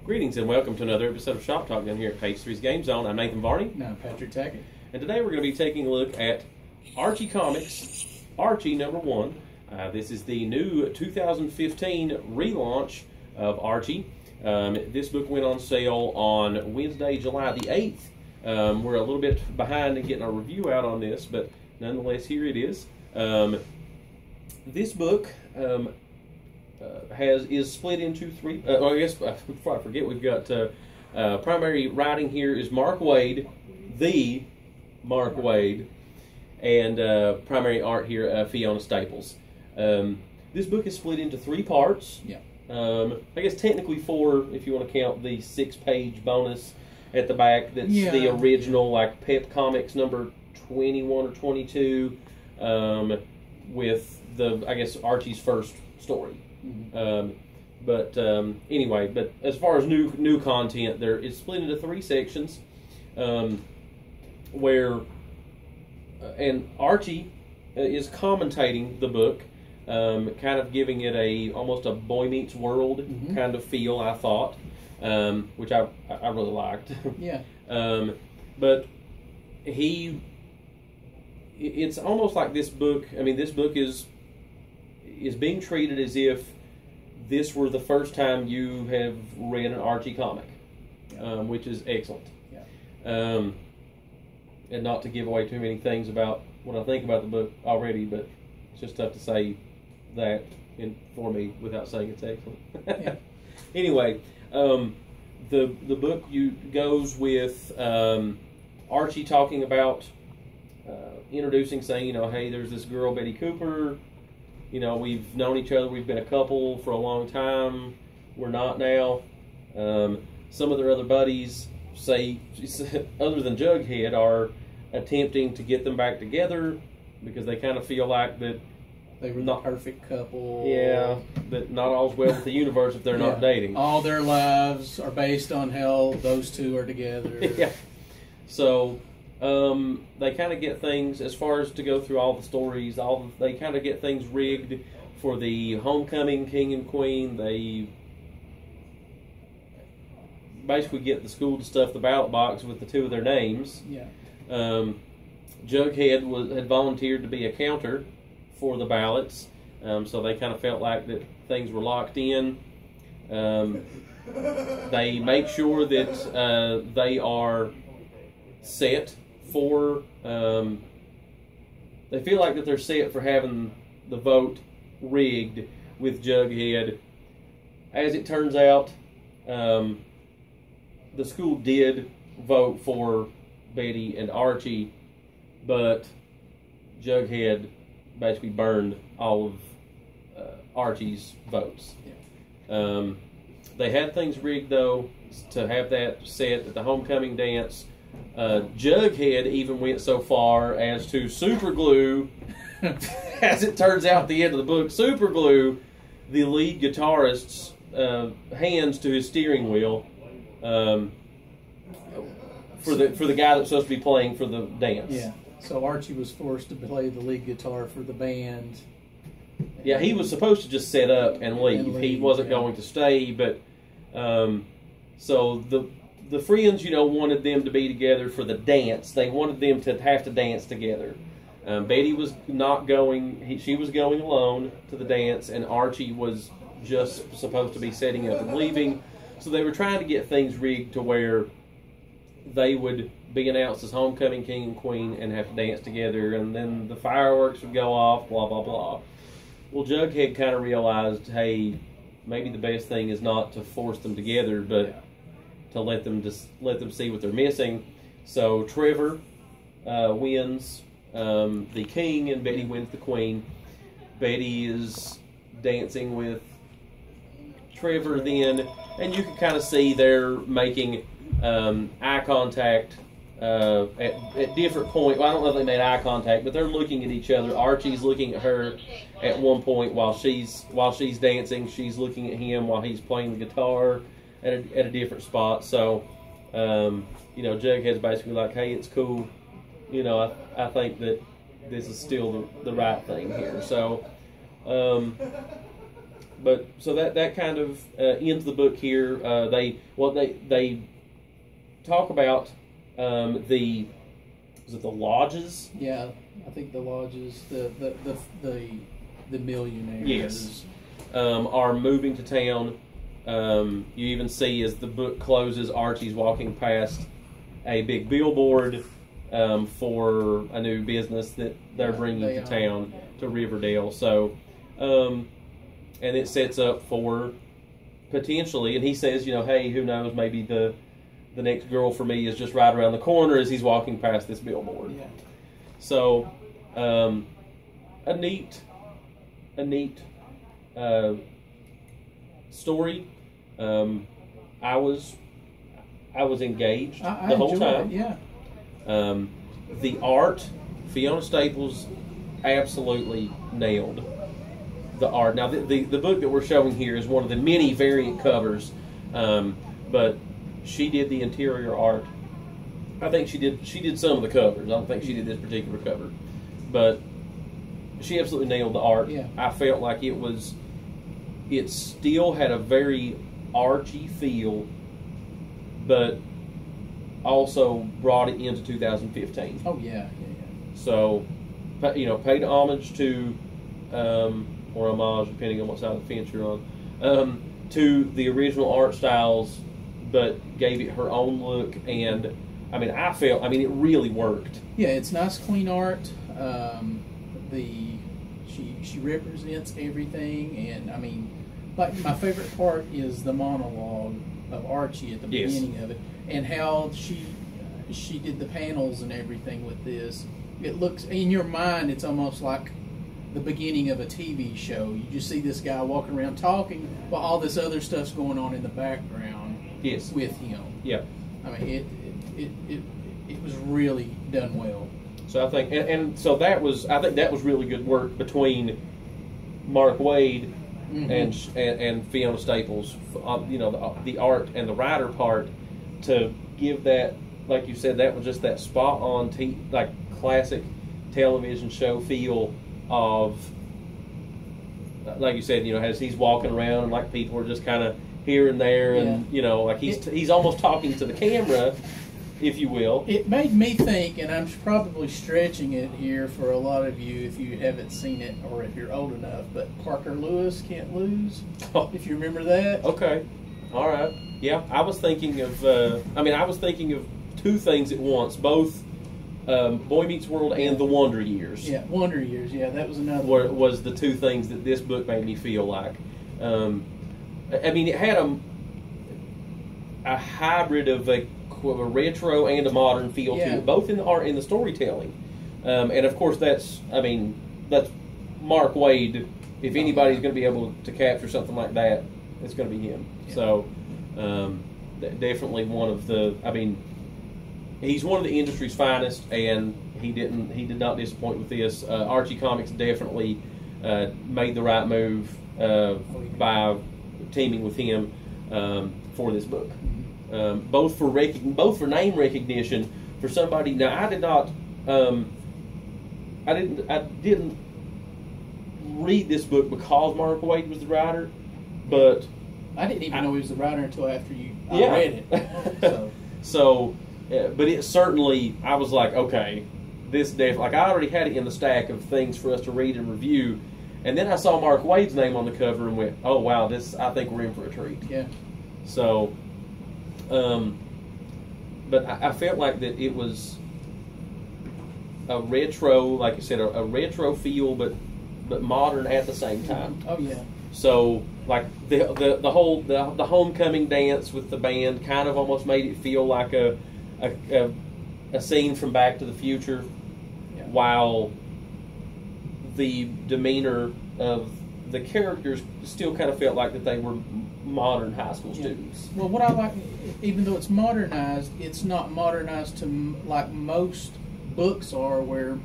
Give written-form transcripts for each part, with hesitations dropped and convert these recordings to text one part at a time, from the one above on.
Greetings and welcome to another episode of Shop Talk down here at Page 3's Game Zone. I'm Nathan Varney. And I'm Patrick Tackett. And today we're going to be taking a look at Archie Comics Archie #1. This is the new 2015 relaunch of Archie. This book went on sale on Wednesday, July the 8th. We're a little bit behind in getting our review out on this, but nonetheless, here it is. This book is split into three. I guess before I forget, we've got primary writing here is Mark Waid, the Mark Waid, and primary art here Fiona Staples. This book is split into 3 parts. Yeah. I guess technically 4 if you want to count the 6-page bonus at the back. That's the original, like Pep Comics number 21 or 22, with I guess Archie's first story. Mm-hmm. Anyway, but as far as new content, there it's split into 3 sections, where and Archie is commentating the book, kind of giving it almost a Boy Meets World kind of feel. I thought, which I really liked. Yeah. But it's almost like this book. I mean, this book is being treated as if this were the first time you have read an Archie comic, which is excellent. Yeah. And not to give away too many things about what I think about the book already, but it's just tough to say that for me without saying it's excellent. Yeah. Anyway, the book goes with Archie talking about introducing, saying, hey, there's this girl, Betty Cooper. We've known each other. We've been a couple for a long time. We're not now. Some of their other buddies say, other than Jughead, are attempting to get them back together because they kind of feel like that they were the perfect couple. Yeah, that not all's well with the universe if they're not dating. All their lives are based on how those two are together. Yeah. So they kind of get things, as far as to go through all the stories, they kind of get things rigged for the homecoming king and queen. They basically get the school to stuff the ballot box with the 2 of their names. Yeah. Jughead had volunteered to be a counter for the ballots, so they kind of felt like that things were locked in. They make sure that they are set for, they feel like that they're set for having the vote rigged with Jughead. As it turns out, the school did vote for Betty and Archie, but Jughead basically burned all of Archie's votes. Yeah. They had things rigged, though, to have that set at the homecoming dance. Jughead even went so far as to superglue, as it turns out at the end of the book, superglue the lead guitarist's hands to his steering wheel for the guy that's supposed to be playing for the dance. Yeah. So Archie was forced to play the lead guitar for the band. Yeah, he was supposed to just set up and leave. He wasn't going to stay, but so the friends, wanted them to be together for the dance. They wanted them to have to dance together. Betty was not going. She was going alone to the dance, and Archie was just supposed to be setting up and leaving. So they were trying to get things rigged to where they would be announced as homecoming king and queen and have to dance together, and then the fireworks would go off, blah, blah, blah. Well, Jughead kind of realized, hey, maybe the best thing is not to force them together, but to let them see what they're missing. So Trevor wins the king, and Betty wins the queen. Betty is dancing with Trevor then, and you can kind of see they're making eye contact at different points. Well, I don't know if they made eye contact, but they're looking at each other. Archie's looking at her at one point while she's dancing. She's looking at him while he's playing the guitar at a different spot. So, Jughead's basically like, hey, it's cool. I think that this is still the right thing here. So, but so that kind of ends the book here. They talk about the lodges. Yeah, I think the lodges, the millionaires. Yes, are moving to town. You even see as the book closes, Archie's walking past a big billboard for a new business that they're bringing to town, to Riverdale. So, and it sets up for potentially, and he says, hey, who knows, maybe the next girl for me is just right around the corner as he's walking past this billboard. Yeah. So, a neat story. I was engaged the whole time. It, yeah. The art, Fiona Staples absolutely nailed the art. Now, the book that we're showing here is one of the many variant covers, but she did the interior art. I think she did some of the covers. I don't think she did this particular cover, but she absolutely nailed the art. Yeah. I felt like it still had a very Archie feel, but also brought it into 2015. Oh yeah. So, paid homage to, or homage, depending on what side of the fence you're on, to the original art styles, but gave it her own look. And it really worked. Yeah, it's nice, clean art. She represents everything, and like my favorite part is the monologue of Archie at the beginning of it, and how she did the panels and everything with this. It looks, in your mind, it's almost like the beginning of a TV show. You just see this guy walking around talking while all this other stuff's going on in the background. Yes. With him. Yeah. It was really done well. So I think, so that was really good work between Mark Waid and Fiona Staples. The art and the writer part to give that, like you said, that was just that spot on, like classic television show feel of, like you said, as he's walking around and like people are just kind of here and there, and like he's almost talking to the camera, if you will. It made me think, and I'm probably stretching it here for a lot of you if you haven't seen it or if you're old enough, but Parker Lewis Can't Lose, if you remember that. Okay. All right. Yeah, I was thinking of two things at once, both Boy Meets World and The Wonder Years. Yeah, Wonder Years. Yeah, that was another one. Was the two things that this book made me feel like. It had a hybrid of a retro and a modern feel to it, both in the art and the storytelling. And of course, that's Mark Waid. If anybody's going to be able to capture something like that, it's going to be him. Yeah. So, definitely one of the. He's one of the industry's finest, and he did not disappoint with this. Archie Comics definitely made the right move by teaming with him for this book. Both for name recognition for somebody. Now, I didn't read this book because Mark Waid was the writer, but I didn't even know he was the writer until after I read it. But it certainly, I was like, okay, this definitely, like I already had it in the stack of things for us to read and review, and then I saw Mark Waid's name on the cover and went, oh wow, I think we're in for a treat. Yeah. So, but I felt like that it was a retro, like I said, a retro feel, but modern at the same time. Oh yeah. So like the homecoming dance with the band kind of almost made it feel like a scene from Back to the Future, while the demeanor of the characters still kind of felt like that they were modern high school students. Well, what I like, even though it's modernized, it's not modernized to like most books are, where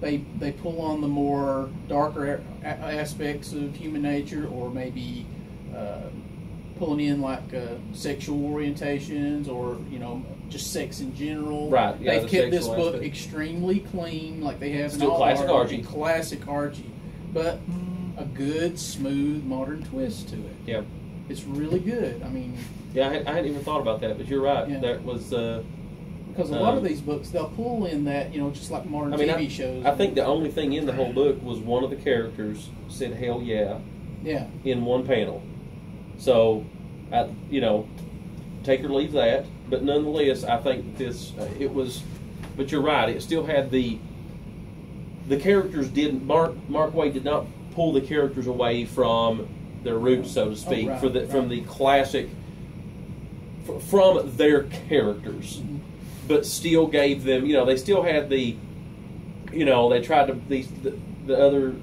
they pull on the more darker aspects of human nature, or maybe pulling in like sexual orientations, or just sex in general. Right. Yeah, they've kept this book extremely clean, like they have still in all classic Archie. Archie. Classic Archie, but a good, smooth, modern twist to it. Yeah. It's really good. I mean... Yeah, I hadn't even thought about that, but you're right. Yeah. That was... because a lot of these books, they'll pull in that, just like modern TV shows. I think the only thing in the whole book was one of the characters said "hell yeah" in one panel. So, take or leave that. But nonetheless, I think this it was. But you're right. It still had the characters didn't. Mark Waid did not pull the characters away from their roots, so to speak, from the classic, from their characters. Mm-hmm. But still gave them, they still had the, they tried to,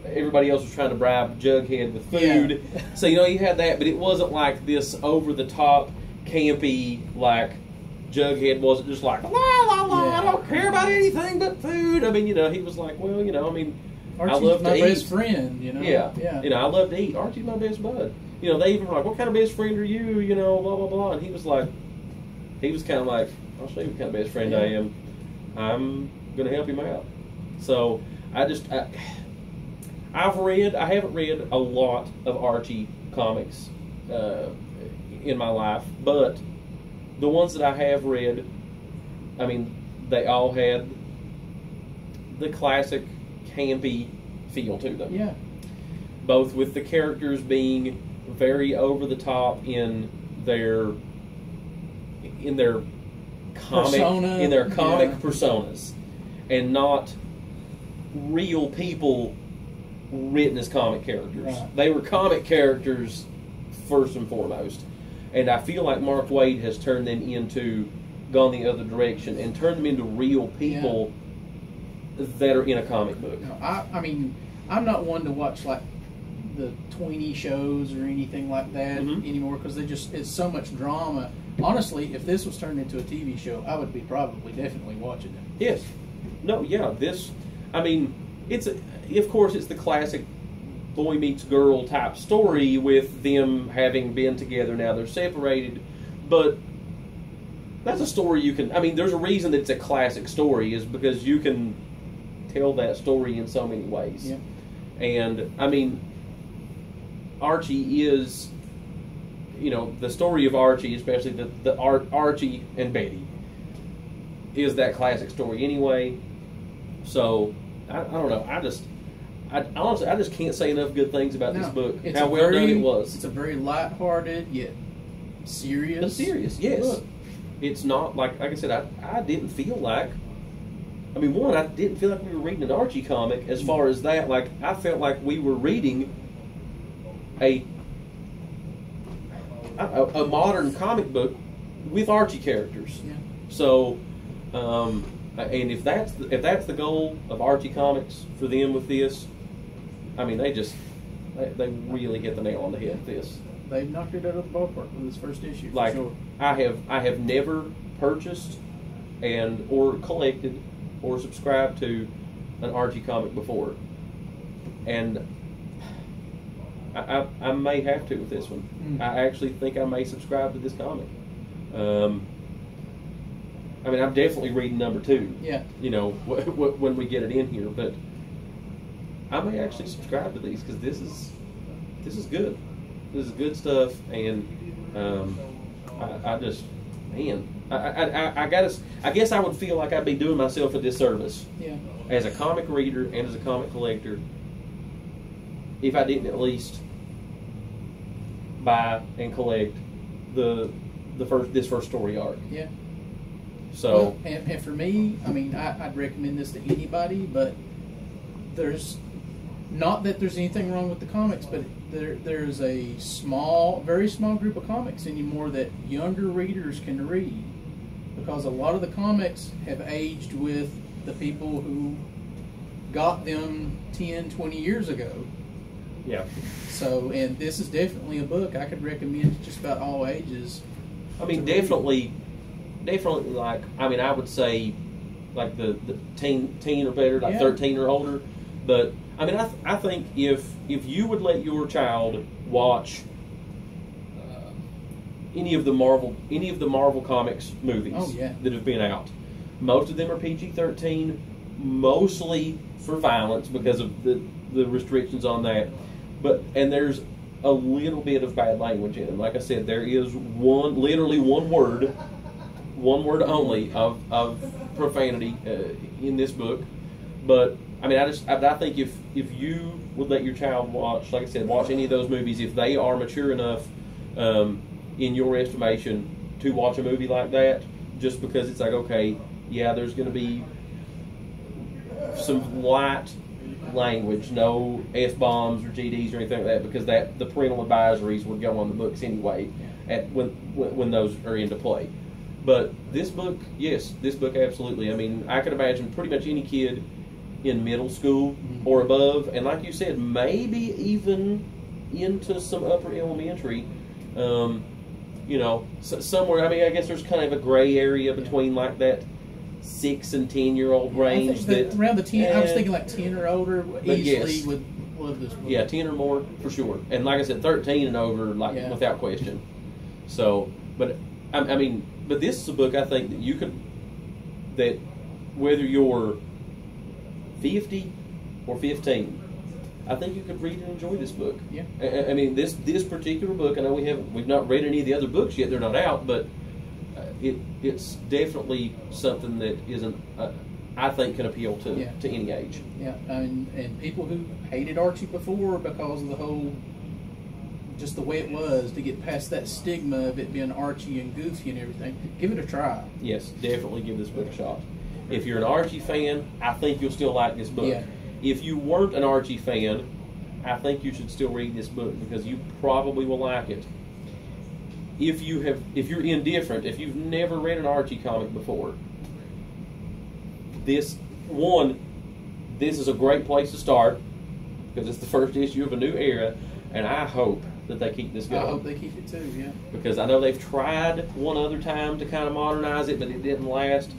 everybody else was trying to bribe Jughead with food. Yeah. So, you had that, but it wasn't like this over-the-top, campy, like, Jughead wasn't just like, la, la, la, I don't care about anything but food. I mean, he was like, well, Archie's I love to eat. my best friend, Yeah. I love to eat. Archie's my best bud. They even were like, what kind of best friend are you, blah, blah, blah. And he was kind of like, I'll show you what kind of best friend I am. I'm going to help him out. So, I haven't read a lot of Archie comics in my life, but the ones that I have read, they all had the classic campy feel to them. Yeah. Both with the characters being very over the top in their comic personas, and not real people written as comic characters. Right. They were comic characters first and foremost, and I feel like Mark Waid has gone the other direction and turned them into real people that are in a comic book. No, I'm not one to watch like the tweeny shows or anything like that anymore, because it's so much drama. Honestly, if this was turned into a TV show, I would be definitely watching it. Yes. No, yeah, of course, it's the classic boy meets girl type story with them having been together. Now they're separated, but that's a story you can, there's a reason that it's a classic story, is because you can tell that story in so many ways. Yeah. And, Archie is... the story of Archie, especially the Archie and Betty, is that classic story anyway. So I don't know. Honestly, I just can't say enough good things about this book. How well done it was. It's a very lighthearted yet serious. Yes. Book. It's not like I said. I didn't feel like. I didn't feel like we were reading an Archie comic. As far as that, like I felt like we were reading a modern comic book with Archie characters. Yeah. So, and if that's the goal of Archie Comics for them with this, they really hit the nail on the head with this. They've knocked it out of the ballpark with this first issue. Like, for sure. I have never purchased or collected or subscribed to an Archie comic before, and I may have to with this one. I actually think I may subscribe to this comic. I'm definitely reading number 2. Yeah. When we get it in here, but I may actually subscribe to these, because this is good. This is good stuff, and I guess I would feel like I'd be doing myself a disservice. Yeah. As a comic reader and as a comic collector, if I didn't at least buy and collect this first story arc. Yeah. So, and for me, I'd recommend this to anybody, but there's not that there's anything wrong with the comics, but there's a very small group of comics anymore that younger readers can read, because a lot of the comics have aged with the people who got them 10, 20 years ago. yeah. So, and this is definitely a book I could recommend to just about all ages. Definitely like, I would say like the teen or better, like 13 or older. But I think if you would let your child watch any of the Marvel Comics movies that have been out, most of them are PG-13, mostly for violence because of the restrictions on that. and there's a little bit of bad language in them. Like I said, there is literally one word only of profanity in this book. But I mean, I think if you would let your child watch, like I said, watch any of those movies, if they are mature enough, in your estimation, to watch a movie like that, just because it's like, okay, yeah, there's going to be some light language, no S-bombs or GDs or anything like that, because the parental advisories would go on the books anyway when those are into play. But this book, yes, this book absolutely. I mean, I could imagine pretty much any kid in middle school or above, and like you said, maybe even into some upper elementary, somewhere. I mean, I guess there's kind of a gray area between like that 6 and 10-year-old range. Around the 10, I was thinking like 10 or older easily would love this book. Yeah, 10 or more for sure. And like I said, 13 and over, without question. So, but I mean, but this is a book I think that whether you're 50 or 15, I think you could read and enjoy this book. Yeah. I mean, this particular book, I know we've not read any of the other books yet; they're not out, but it's definitely something that I think can appeal to any age. Yeah, and people who hated Archie before because of the whole, just the way it was, to get past that stigma of it being Archie and goofy and everything, give it a try. Yes, definitely give this book a shot. If you're an Archie fan, I think you'll still like this book. Yeah. If you weren't an Archie fan, I think you should still read this book because you probably will like it. If you're indifferent, if you've never read an Archie comic before, this is a great place to start because it's the first issue of a new era, and I hope that they keep this going. I hope they keep it too, yeah. Because I know they've tried one other time to kind of modernize it, but it didn't last.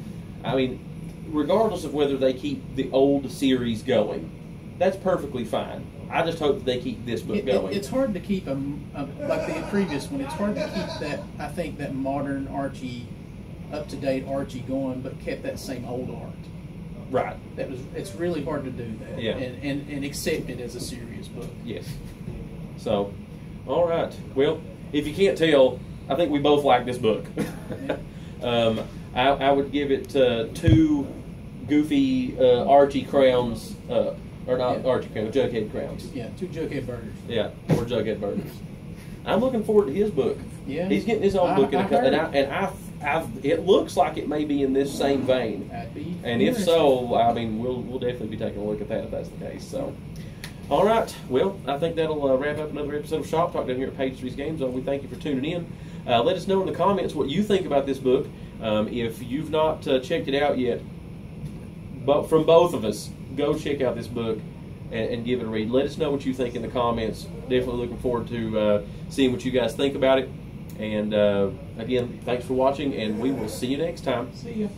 I mean, regardless of whether they keep the old series going, that's perfectly fine. I just hope that they keep this book going. It's hard to keep like the previous one. It's hard to keep that modern Archie, up-to-date Archie going, but kept that same old art. Right. It's really hard to do that. Yeah. And accept it as a serious book. Yes. So, all right. Well, if you can't tell, I think we both like this book. Yeah. I would give it 2 goofy Archie crowns up. Or not Archie crowns, Jughead crowns. Yeah, 2 Jughead burgers. Yeah, or Jughead burgers. I'm looking forward to his book. Yeah. He's getting his own book in a couple. It looks like it may be in this same vein. And if so, I mean, we'll definitely be taking a look at that if that's the case. So, all right. Well, I think that'll wrap up another episode of Shop Talk down here at Page 3's Game Zone. We thank you for tuning in. Let us know in the comments what you think about this book. If you've not checked it out yet, but from both of us, go check out this book and give it a read. Let us know what you think in the comments. Definitely looking forward to seeing what you guys think about it. And again, thanks for watching, and we will see you next time. See ya.